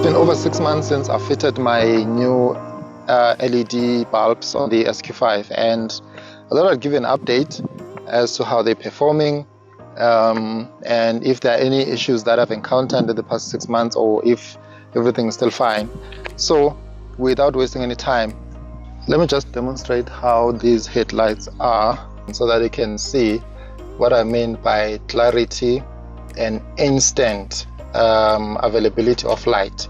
been over 6 months since I fitted my new LED bulbs on the SQ5, and I thought I'd give you an update as to how they're performing, and if there are any issues that I've encountered in the past 6 months, or if everything is still fine. So without wasting any time, let me just demonstrate how these headlights are so that you can see what I mean by clarity and instant availability of light.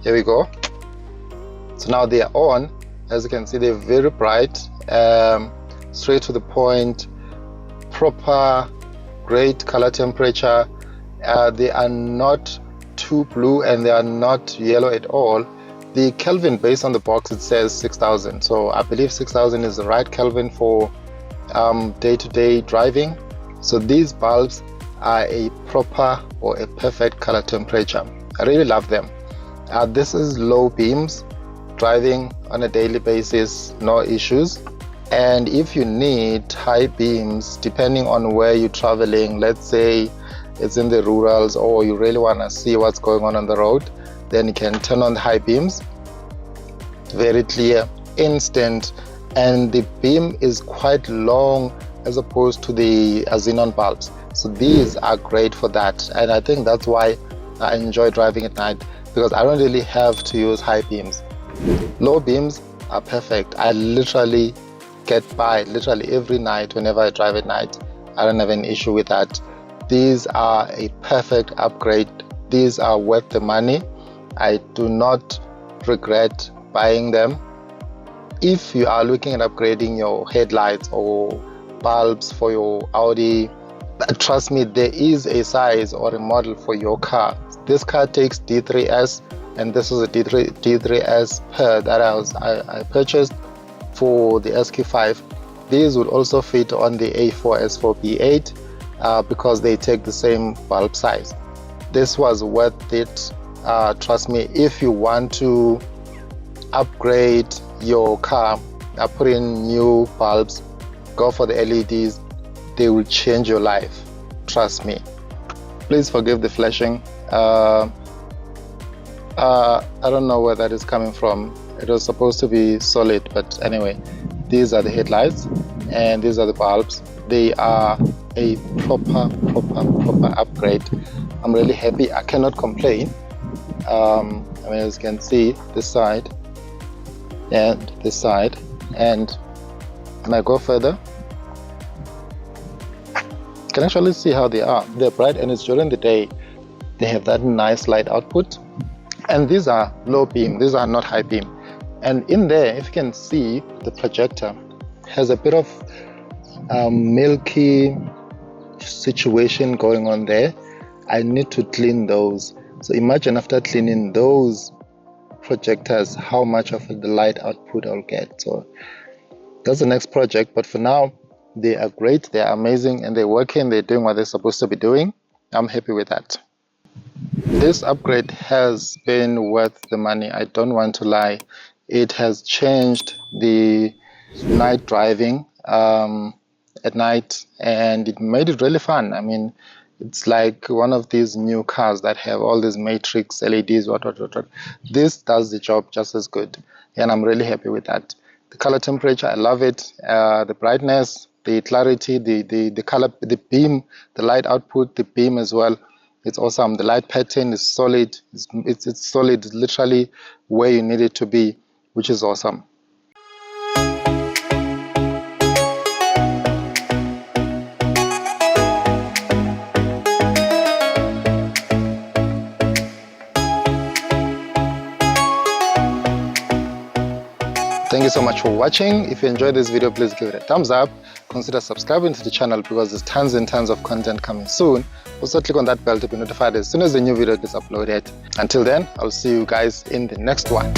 Here we go. So now they are on. As you can see, they're very bright, straight to the point, proper, great color temperature. They are not too blue and they are not yellow at all. The Kelvin based on the box, it says 6000, so I believe 6000 is the right Kelvin for day-to-day driving. So these bulbs are a proper or a perfect color temperature. I really love them. This is low beams, driving on a daily basis, no issues. And if you need high beams, depending on where you're traveling, let's say it's in the rurals or you really want to see what's going on the road, then you can turn on the high beams. Very clear, instant, and the beam is quite long as opposed to the xenon bulbs. So these are great for that, and I think that's why I enjoy driving at night, because I don't really have to use high beams. Low beams are perfect. I literally get by literally every night whenever I drive at night. I don't have an issue with that. These are a perfect upgrade. These are worth the money. I do not regret buying them. If you are looking at upgrading your headlights or bulbs for your Audi, trust me, there is a size or a model for your car. This car takes D3S, and this is a D3S pair that I purchased for the SQ5. These would also fit on the A4 S4 B8 because they take the same bulb size. This was worth it. Trust me, if you want to upgrade your car, put in new bulbs, go for the LEDs. They will change your life, trust me. Please forgive the flashing. I don't know where that is coming from. It was supposed to be solid, but anyway, these are the headlights and these are the bulbs. They are a proper upgrade. I'm really happy. I cannot complain. I mean, as you can see, this side and this side, and when I go further, you can actually see how they are. They're bright, and it's during the day. They have that nice light output, and these are low beam. These are not high beam. And in there, if you can see, the projector has a bit of milky situation going on there. I need to clean those. So imagine after cleaning those projectors, how much of the light output I'll get. So that's the next project, but for now, they are great, they are amazing, and they're working, they're doing what they're supposed to be doing. I'm happy with that. This upgrade has been worth the money, I don't want to lie. It has changed the night driving at night, and it made it really fun. I mean, it's like one of these new cars that have all these matrix LEDs, what. This does the job just as good, and I'm really happy with that. The color temperature, I love it. The brightness, the clarity, the color, the beam, the light output, the beam as well. It's awesome. The light pattern is solid. It's solid. It's literally where you need it to be, which is awesome. Thank you so much for watching. If you enjoyed this video, please give it a thumbs up. Consider subscribing to the channel because there's tons and tons of content coming soon. Also click on that bell to be notified as soon as the new video gets uploaded. Until then, I'll see you guys in the next one.